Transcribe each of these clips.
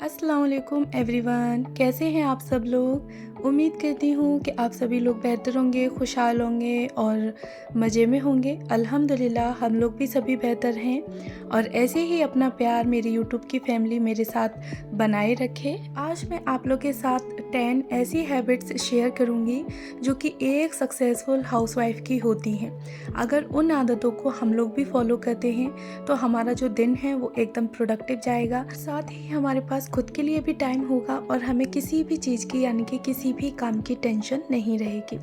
अस्सलाम वालेकुम एवरीवन, कैसे हैं आप सब लोग। उम्मीद करती हूँ कि आप सभी लोग बेहतर होंगे, खुशहाल होंगे और मज़े में होंगे। अल्हम्दुलिल्लाह हम लोग भी सभी बेहतर हैं और ऐसे ही अपना प्यार मेरी यूट्यूब की फैमिली मेरे साथ बनाए रखे। आज मैं आप लोग के साथ 10 ऐसी हैबिट्स शेयर करूँगी जो कि एक सक्सेसफुल हाउसवाइफ की होती हैं। अगर उन आदतों को हम लोग भी फॉलो करते हैं तो हमारा जो दिन है वो एकदम प्रोडक्टिव जाएगा, साथ ही हमारे पास खुद के लिए भी टाइम होगा और हमें किसी भी चीज़ की यानी कि किसी भी काम की टेंशन नहीं रहेगी।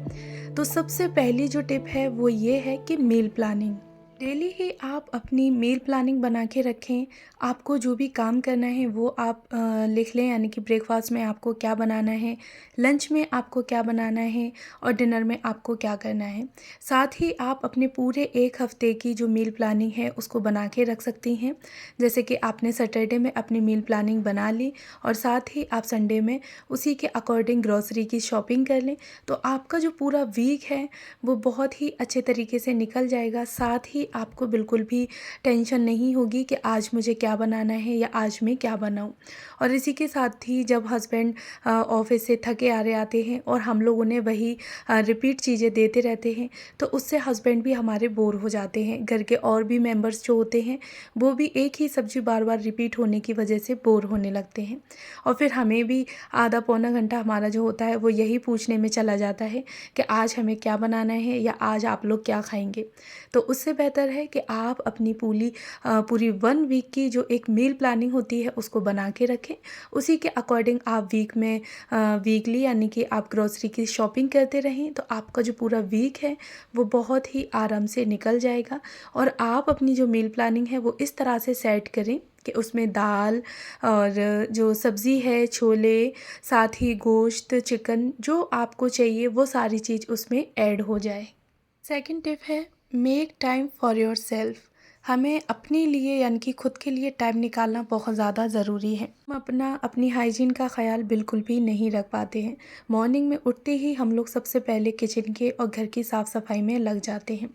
तो सबसे पहली जो टिप है वो ये है कि मील प्लानिंग। डेली ही आप अपनी मील प्लानिंग बना के रखें। आपको जो भी काम करना है वो आप लिख लें, यानी कि ब्रेकफास्ट में आपको क्या बनाना है, लंच में आपको क्या बनाना है और डिनर में आपको क्या करना है। साथ ही आप अपने पूरे एक हफ़्ते की जो मील प्लानिंग है उसको बना के रख सकती हैं। जैसे कि आपने सैटरडे में अपनी मील प्लानिंग बना ली और साथ ही आप संडे में उसी के अकॉर्डिंग ग्रॉसरी की शॉपिंग कर लें, तो आपका जो पूरा वीक है वो बहुत ही अच्छे तरीके से निकल जाएगा। साथ ही आपको बिल्कुल भी टेंशन नहीं होगी कि आज मुझे क्या बनाना है या आज मैं क्या बनाऊं। और इसी के साथ ही जब हस्बैंड ऑफिस से थके आ रहे आते हैं और हम लोग उन्हें वही रिपीट चीज़ें देते रहते हैं तो उससे हस्बैंड भी हमारे बोर हो जाते हैं। घर के और भी मेंबर्स जो होते हैं वो भी एक ही सब्ज़ी बार बार रिपीट होने की वजह से बोर होने लगते हैं और फिर हमें भी आधा पौना घंटा हमारा जो होता है वो यही पूछने में चला जाता है कि आज हमें क्या बनाना है या आज आप लोग क्या खाएंगे। तो उससे बेहतर है कि आप अपनी पूरी 1 वीक की जो एक मील प्लानिंग होती है उसको बना के रखें। उसी के अकॉर्डिंग आप वीक में वीकली यानी कि आप ग्रॉसरी की शॉपिंग करते रहें तो आपका जो पूरा वीक है वो बहुत ही आराम से निकल जाएगा। और आप अपनी जो मील प्लानिंग है वो इस तरह से सेट करें कि उसमें दाल और जो सब्ज़ी है, छोले, साथ ही गोश्त, चिकन जो आपको चाहिए वो सारी चीज़ उसमें ऐड हो जाए। सेकंड टिप है make time for your self. हमें अपने लिए यानी कि खुद के लिए टाइम निकालना बहुत ज़्यादा ज़रूरी है। हम अपनी हाइजीन का ख्याल बिल्कुल भी नहीं रख पाते हैं। मॉर्निंग में उठते ही हम लोग सबसे पहले किचन के और घर की साफ़ सफाई में लग जाते हैं,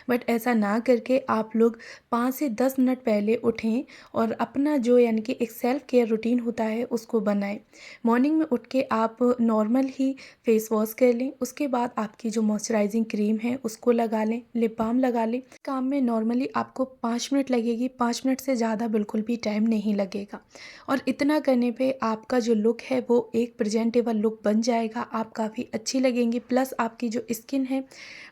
बट ऐसा ना करके आप लोग 5 से 10 मिनट पहले उठें और अपना जो यानी कि एक सेल्फ केयर रूटीन होता है उसको बनाएं। मॉर्निंग में उठ के आप नॉर्मल ही फेस वॉश कर लें, उसके बाद आपकी जो मॉइस्चराइजिंग क्रीम है उसको लगा लें, लिप बाम लगा लें। काम में नॉर्मली आपको 5 मिनट लगेगी, 5 मिनट से ज़्यादा बिल्कुल भी टाइम नहीं लगेगा और इतना करने पे आपका जो लुक है वो एक प्रेजेंटेबल लुक बन जाएगा। आप काफ़ी अच्छी लगेंगी, प्लस आपकी जो स्किन है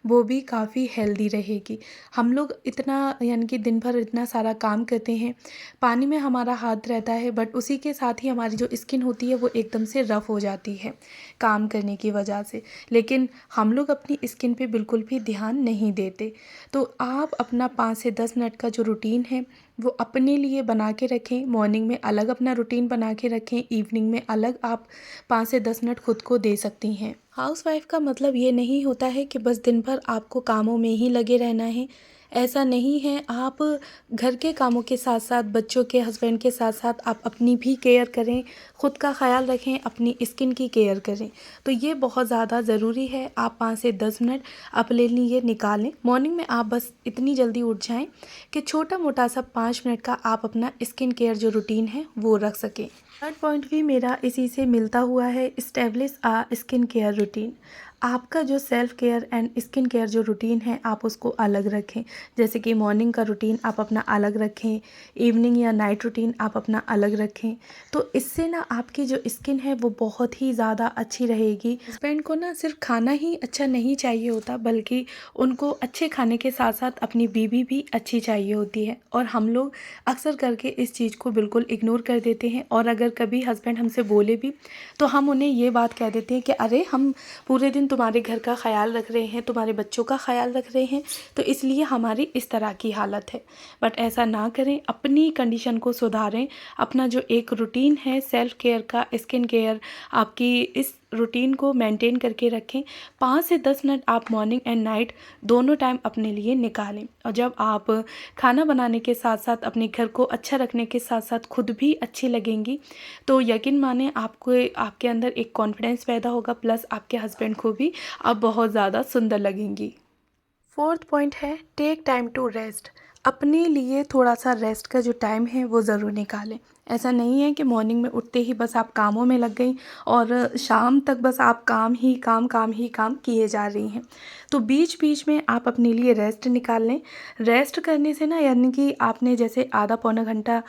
वो भी काफ़ी हेल्दी रहेगी। हम लोग इतना यानी कि दिन भर इतना सारा काम करते हैं, पानी में हमारा हाथ रहता है, बट उसी के साथ ही हमारी जो स्किन होती है वो एकदम से रफ़ हो जाती है काम करने की वजह से, लेकिन हम लोग अपनी स्किन पे बिल्कुल भी ध्यान नहीं देते। तो आप अपना 5 से 10 मिनट का जो रूटीन है वो अपने लिए बना के रखें। मॉर्निंग में अलग अपना रूटीन बना के रखें, इवनिंग में अलग आप 5 से 10 मिनट खुद को दे सकती हैं। हाउसवाइफ का मतलब ये नहीं होता है कि बस दिन भर आपको कामों में ही लगे रहना है, ऐसा नहीं है। आप घर के कामों के साथ साथ बच्चों के, हस्बैंड के साथ साथ आप अपनी भी केयर करें, ख़ुद का ख्याल रखें, अपनी स्किन की केयर करें। तो ये बहुत ज़्यादा ज़रूरी है। आप 5 से 10 मिनट अपने लिए निकालें। मॉर्निंग में आप बस इतनी जल्दी उठ जाएं कि छोटा मोटा सा 5 मिनट का आप अपना स्किन केयर जो रूटीन है वो रख सकें। थर्ड पॉइंट भी मेरा इसी से मिलता हुआ है, इस्टेब्लिश आ स्किन केयर रूटीन। आपका जो self care and skin care जो रूटीन है आप उसको अलग रखें। जैसे कि मॉर्निंग का रूटीन आप अपना अलग रखें, इवनिंग या नाइट रूटीन आप अपना अलग रखें। तो इससे ना आपकी जो स्किन है वो बहुत ही ज़्यादा अच्छी रहेगी। हस्बैंड को ना सिर्फ खाना ही अच्छा नहीं चाहिए होता, बल्कि उनको अच्छे खाने के साथ साथ अपनी बीवी भी अच्छी चाहिए होती है। और हम लोग अक्सर करके इस चीज़ को बिल्कुल इग्नोर कर देते हैं और अगर अगर कभी हस्बैंड हमसे बोले भी तो हम उन्हें ये बात कह देते हैं कि अरे हम पूरे दिन तुम्हारे घर का ख्याल रख रहे हैं, तुम्हारे बच्चों का ख्याल रख रहे हैं, तो इसलिए हमारी इस तरह की हालत है। बट ऐसा ना करें, अपनी कंडीशन को सुधारें। अपना जो एक रूटीन है सेल्फ़ केयर का, स्किन केयर, आपकी इस रूटीन को मेंटेन करके रखें। 5 से 10 मिनट आप मॉर्निंग एंड नाइट दोनों टाइम अपने लिए निकालें। और जब आप खाना बनाने के साथ साथ अपने घर को अच्छा रखने के साथ साथ खुद भी अच्छी लगेंगी, तो यकीन माने आपको आपके अंदर एक कॉन्फिडेंस पैदा होगा, प्लस आपके हस्बैंड को भी आप बहुत ज़्यादा सुंदर लगेंगी। 4th पॉइंट है टेक टाइम टू रेस्ट। अपने लिए थोड़ा सा रेस्ट का जो टाइम है वो ज़रूर निकालें। ऐसा नहीं है कि मॉर्निंग में उठते ही बस आप कामों में लग गई और शाम तक बस आप काम ही काम किए जा रही हैं। तो बीच बीच में आप अपने लिए रेस्ट निकाल लें। रेस्ट करने से ना, यानी कि आपने जैसे आधा पौना घंटा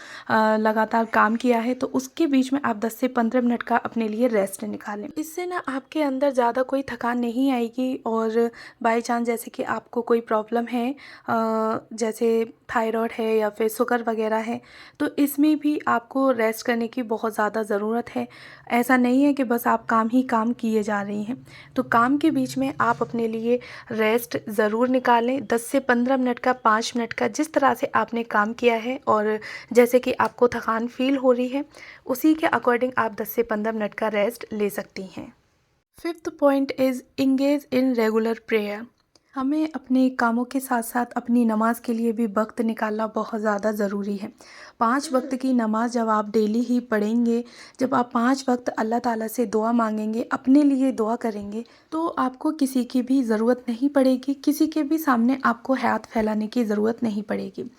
लगातार काम किया है, तो उसके बीच में आप 10 से 15 मिनट का अपने लिए रेस्ट निकालें। इससे ना आपके अंदर ज़्यादा कोई थकान नहीं आएगी। और बाई चांस जैसे कि आपको कोई प्रॉब्लम है, जैसे थायराइड है या फिर शुगर वगैरह है, तो इसमें भी आपको रेस्ट करने की बहुत ज़्यादा ज़रूरत है। ऐसा नहीं है कि बस आप काम ही काम किए जा रही हैं। तो काम के बीच में आप अपने लिए रेस्ट ज़रूर निकालें। 10 से 15 मिनट का, 5 मिनट का, जिस तरह से आपने काम किया है और जैसे कि आपको थकान फील हो रही है, उसी के अकॉर्डिंग आप 10 से 15 मिनट का रेस्ट ले सकती हैं। 5th point is engage in regular prayer. हमें अपने कामों के साथ साथ अपनी नमाज के लिए भी वक्त निकालना बहुत ज़्यादा ज़रूरी है। 5 वक्त की नमाज जब आप डेली ही पढ़ेंगे, जब आप 5 वक्त अल्लाह ताला से दुआ मांगेंगे, अपने लिए दुआ करेंगे, तो आपको किसी की भी ज़रूरत नहीं पड़ेगी, किसी के भी सामने आपको हाथ फैलाने की ज़रूरत नहीं पड़ेगी।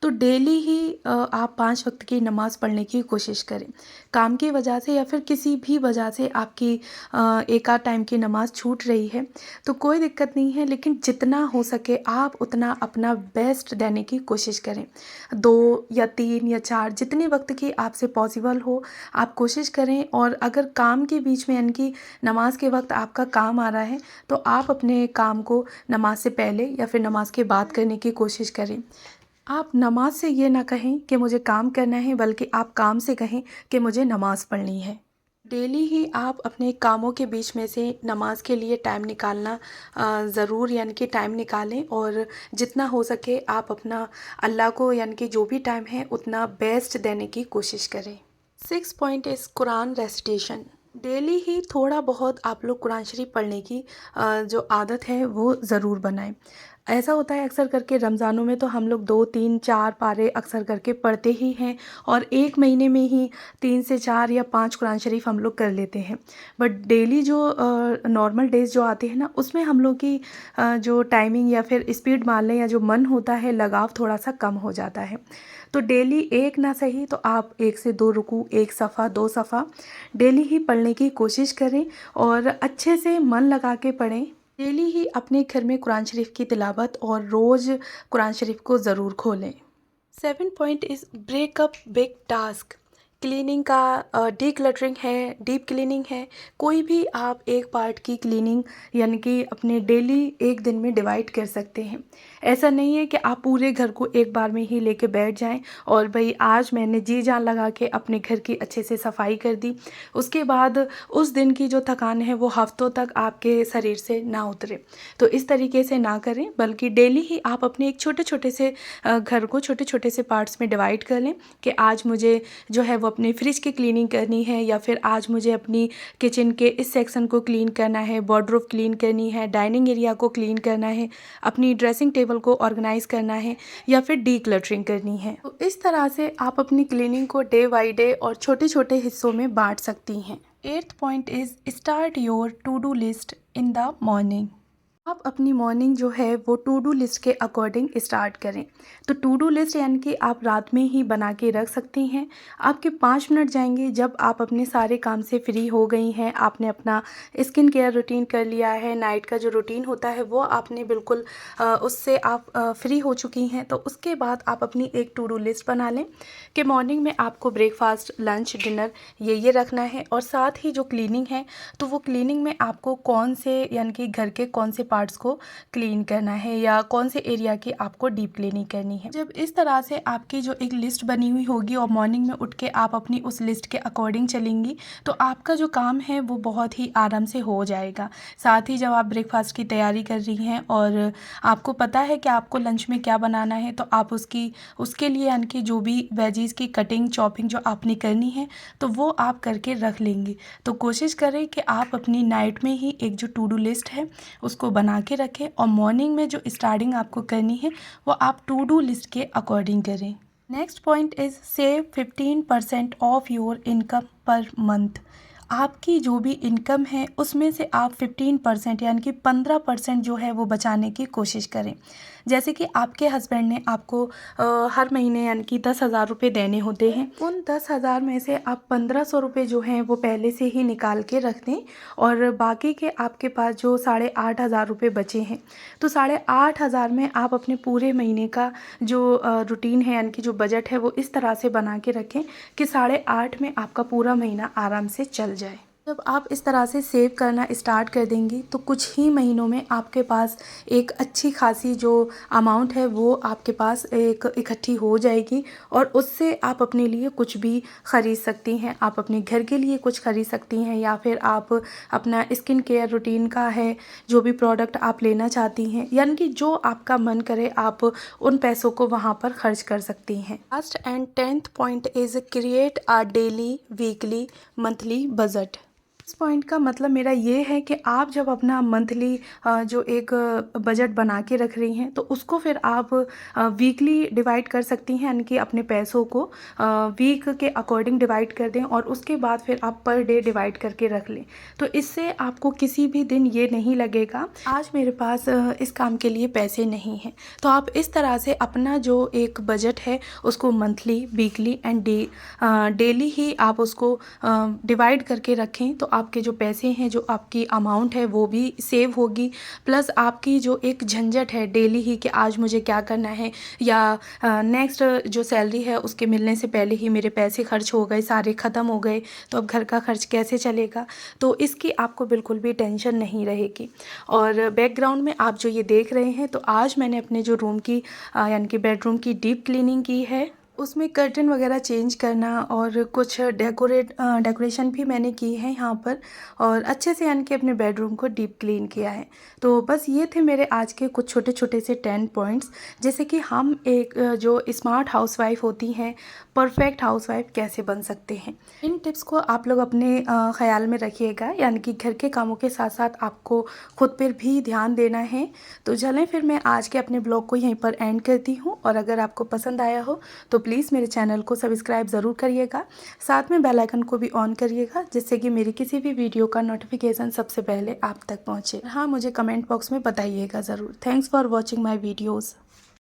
तो डेली ही आप 5 वक्त की नमाज़ पढ़ने की कोशिश करें। काम की वजह से या फिर किसी भी वजह से आपकी एक आध टाइम की नमाज़ छूट रही है तो कोई दिक्कत नहीं है, लेकिन जितना हो सके आप उतना अपना बेस्ट देने की कोशिश करें। 2 या 3 या 4 जितने वक्त की आपसे पॉसिबल हो आप कोशिश करें। और अगर काम के बीच में, यानी कि नमाज के वक्त आपका काम आ रहा है, तो आप अपने काम को नमाज से पहले या फिर नमाज के बाद करने की कोशिश करें। आप नमाज से ये ना कहें कि मुझे काम करना है, बल्कि आप काम से कहें कि मुझे नमाज़ पढ़नी है। डेली ही आप अपने कामों के बीच में से नमाज के लिए टाइम निकालना ज़रूर, यानी कि टाइम निकालें। और जितना हो सके आप अपना अल्लाह को, यानी कि जो भी टाइम है, उतना बेस्ट देने की कोशिश करें। 6 point is Quran recitation. Daily ही थोड़ा बहुत आप लोग कुरान शरीफ पढ़ने की जो आदत है वो ज़रूर बनाएं। ऐसा होता है अक्सर करके रमज़ानों में तो हम लोग 2, 3, 4 पारे अक्सर करके पढ़ते ही हैं, और एक महीने में ही 3 से 4 या 5 कुरान शरीफ हम लोग कर लेते हैं। बट डेली जो नॉर्मल डेज़ जो आते हैं ना, उसमें हम लोग की जो टाइमिंग या फिर स्पीड मान लें, या जो मन होता है, लगाव थोड़ा सा कम हो जाता है। तो डेली एक ना सही तो आप 1 से 2 रुकू, 1 सफ़ा, 2 सफ़ा डेली ही पढ़ने की कोशिश करें, और अच्छे से मन लगा के पढ़ें। डेली ही अपने घर में कुरान शरीफ की तिलावत और रोज़ कुरान शरीफ को ज़रूर खोलें। 7 point is breakup big task. Cleaning का डीक्लटरिंग है, डीप क्लीनिंग है, कोई भी आप एक पार्ट की क्लीनिंग, यानी कि अपने डेली एक दिन में डिवाइड कर सकते हैं। ऐसा नहीं है कि आप पूरे घर को एक बार में ही लेके बैठ जाएं और भाई आज मैंने जी जान लगा के अपने घर की अच्छे से सफाई कर दी, उसके बाद उस दिन की जो थकान है वो हफ्तों तक आपके शरीर से ना उतरे। तो इस तरीके से ना करें, बल्कि डेली ही आप अपने एक छोटे छोटे से घर को छोटे छोटे से पार्ट्स में डिवाइड कर लें कि आज मुझे जो है वो अपने फ्रिज की क्लीनिंग करनी है, या फिर आज मुझे अपनी किचन के इस सेक्शन को क्लीन करना है, वार्डरोब क्लीन करनी है, डाइनिंग एरिया को क्लीन करना है, अपनी ड्रेसिंग टेबल को ऑर्गेनाइज करना है, या फिर डीक्लटरिंग करनी है। तो इस तरह से आप अपनी क्लीनिंग को डे बाय डे और छोटे छोटे हिस्सों में बांट सकती हैं। 8th point is start your to do list in the morning. आप अपनी मॉर्निंग जो है वो टू डू लिस्ट के अकॉर्डिंग स्टार्ट करें। तो टू डू लिस्ट यानी कि आप रात में ही बना के रख सकती हैं। आपके 5 मिनट जाएंगे जब आप अपने सारे काम से फ्री हो गई हैं, आपने अपना स्किन केयर रूटीन कर लिया है, नाइट का जो रूटीन होता है वो आपने बिल्कुल उससे आप फ्री हो चुकी हैं। तो उसके बाद आप अपनी एक टू डू लिस्ट बना लें कि मॉर्निंग में आपको ब्रेकफास्ट, लंच, डिनर ये रखना है, और साथ ही जो क्लीनिंग है तो वो क्लीनिंग में आपको कौन से, यानी कि घर के कौन से पार्ट्स को क्लीन करना है या कौन से एरिया की आपको डीप क्लीनिंग करनी है। जब इस तरह से आपकी जो एक लिस्ट बनी हुई होगी और मॉर्निंग में उठ के आप अपनी उस लिस्ट के अकॉर्डिंग चलेंगी तो आपका जो काम है वो बहुत ही आराम से हो जाएगा। साथ ही जब आप ब्रेकफास्ट की तैयारी कर रही हैं और आपको पता है कि आपको लंच में क्या बनाना है तो आप उसके लिए यानी कि जो भी वेजीज़ की कटिंग चॉपिंग जो आपने करनी है तो वो आप करके रख लेंगी। तो कोशिश करें कि आप अपनी नाइट में ही एक जो टू डू लिस्ट है उसको बना के रखें और मॉर्निंग में जो स्टार्टिंग आपको करनी है वो आप टू डू लिस्ट के अकॉर्डिंग करें। Next point is save 15% of your income per month. आपकी जो भी इनकम है उसमें से आप 15% यानी कि 15% जो है वो बचाने की कोशिश करें। जैसे कि आपके हस्बैंड ने आपको हर महीने यानी कि 10,000 रुपये देने होते हैं, उन 10,000 में से आप 1,500 रुपये जो हैं वो पहले से ही निकाल के रख दें और बाकी के आपके पास जो 8,500 रुपये बचे हैं तो 8,500 में आप अपने पूरे महीने का जो रूटीन है यानी कि जो बजट है वो इस तरह से बना के रखें कि 8,500 में आपका पूरा महीना आराम से चल जाए। जब आप इस तरह से सेव करना स्टार्ट कर देंगी तो कुछ ही महीनों में आपके पास एक अच्छी खासी जो अमाउंट है वो आपके पास एक इकट्ठी हो जाएगी और उससे आप अपने लिए कुछ भी ख़रीद सकती हैं। आप अपने घर के लिए कुछ ख़रीद सकती हैं या फिर आप अपना स्किन केयर रूटीन का है जो भी प्रोडक्ट आप लेना चाहती हैं यानी कि जो आपका मन करे आप उन पैसों को वहाँ पर खर्च कर सकती हैं। Last and 10th point is create a daily weekly monthly budget. इस पॉइंट का मतलब मेरा ये है कि आप जब अपना मंथली जो एक बजट बना के रख रही हैं तो उसको फिर आप वीकली डिवाइड कर सकती हैं यानी कि अपने पैसों को वीक के अकॉर्डिंग डिवाइड कर दें और उसके बाद फिर आप पर डे डिवाइड करके रख लें। तो इससे आपको किसी भी दिन ये नहीं लगेगा आज मेरे पास इस काम के लिए पैसे नहीं हैं। तो आप इस तरह से अपना जो एक बजट है उसको मंथली वीकली एंड डेली ही आप उसको डिवाइड करके रखें तो आपके जो पैसे हैं जो आपकी अमाउंट है वो भी सेव होगी प्लस आपकी जो एक झंझट है डेली ही कि आज मुझे क्या करना है या नेक्स्ट जो सैलरी है उसके मिलने से पहले ही मेरे पैसे खर्च हो गए सारे ख़त्म हो गए तो अब घर का खर्च कैसे चलेगा, तो इसकी आपको बिल्कुल भी टेंशन नहीं रहेगी। और बैकग्राउंड में आप जो ये देख रहे हैं तो आज मैंने अपने जो रूम की यानी कि बेडरूम की डीप क्लीनिंग की है, उसमें कर्टन वगैरह चेंज करना और कुछ डेकोरेशन भी मैंने की है यहाँ पर और अच्छे से यानी कि अपने बेडरूम को डीप क्लीन किया है। तो बस ये थे मेरे आज के कुछ छोटे छोटे से 10 पॉइंट्स जैसे कि हम एक जो स्मार्ट हाउसवाइफ होती हैं परफेक्ट हाउसवाइफ कैसे बन सकते हैं। इन टिप्स को आप लोग अपने ख्याल में रखिएगा यानी कि घर के कामों के साथ साथ आपको खुद पर भी ध्यान देना है। तो चलें फिर मैं आज के अपने ब्लॉग को यहीं पर एंड करती हूँ और अगर आपको पसंद आया हो तो प्लीज़ मेरे चैनल को सब्सक्राइब ज़रूर करिएगा, साथ में बेल आइकन को भी ऑन करिएगा जिससे कि मेरी किसी भी वीडियो का नोटिफिकेशन सबसे पहले आप तक पहुँचे। हाँ, मुझे कमेंट बॉक्स में बताइएगा ज़रूर। Thanks for watching my videos.